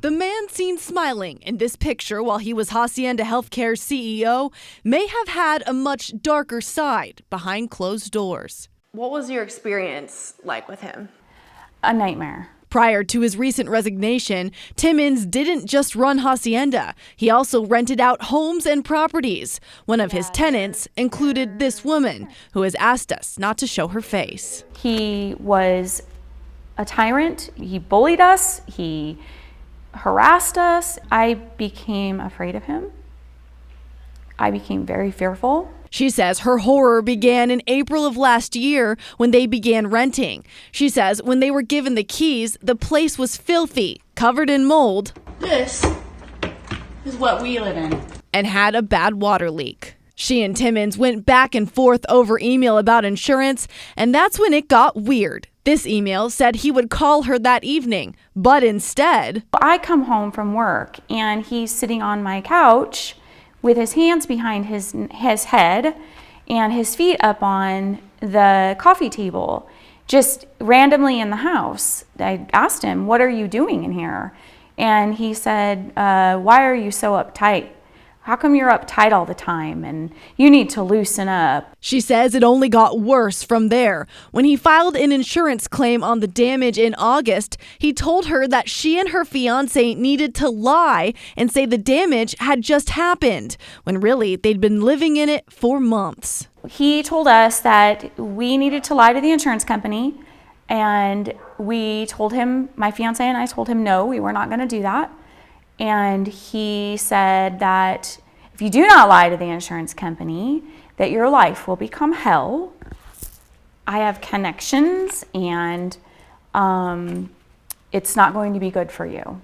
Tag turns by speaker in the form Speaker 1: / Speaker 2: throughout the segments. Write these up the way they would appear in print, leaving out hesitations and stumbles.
Speaker 1: The man seen smiling in this picture while he was Hacienda Healthcare's CEO may have had a much darker side behind closed doors.
Speaker 2: What was your experience like with him?
Speaker 3: A nightmare.
Speaker 1: Prior to his recent resignation, Timmons didn't just run Hacienda. He also rented out homes and properties. One of his tenants included this woman, who has asked us not to show her face.
Speaker 3: He was a tyrant. He bullied us. He harassed us. I became afraid of him. I became very fearful.
Speaker 1: She says her horror began in April of last year when they began renting. She says when they were given the keys, the place was filthy, covered in mold.
Speaker 3: This is what we live in.
Speaker 1: And had a bad water leak. She and Timmons went back and forth over email about insurance, and that's when it got weird. This email said he would call her that evening, but instead...
Speaker 3: I come home from work and he's sitting on my couch with his hands behind his head and his feet up on the coffee table, just randomly in the house. I asked him, "What are you doing in here?" And he said, "Why are you so uptight? How come you're uptight all the time? And you need to loosen up."
Speaker 1: She says it only got worse from there. When he filed an insurance claim on the damage in August, he told her that she and her fiance needed to lie and say the damage had just happened, when really they'd been living in it for months.
Speaker 3: He told us that we needed to lie to the insurance company, and we told him, my fiance and I told him no, we were not going to do that. And he said that if you do not lie to the insurance company, that your life will become hell. I have connections, and it's not going to be good for you.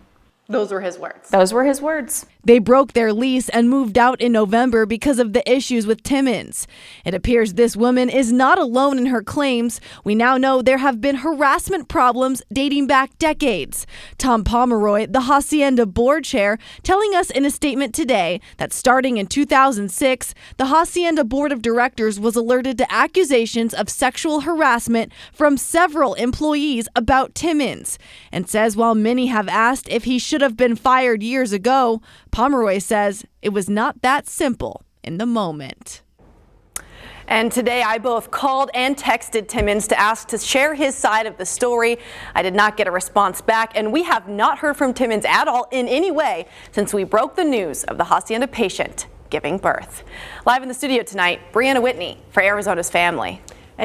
Speaker 2: Those were his words.
Speaker 3: Those were his words.
Speaker 1: They broke their lease and moved out in November because of the issues with Timmons. It appears this woman is not alone in her claims. We now know there have been harassment problems dating back decades. Tom Pomeroy, the Hacienda board chair, telling us in a statement today that starting in 2006, the Hacienda board of directors was alerted to accusations of sexual harassment from several employees about Timmons, and says while many have asked if he should have been fired years ago, Pomeroy says it was not that simple in the moment.
Speaker 2: And today I both called and texted Timmons to ask to share his side of the story. I did not get a response back, and we have not heard from Timmons at all in any way since we broke the news of the Hacienda patient giving birth. Live in the studio tonight, Brianna Whitney for Arizona's Family.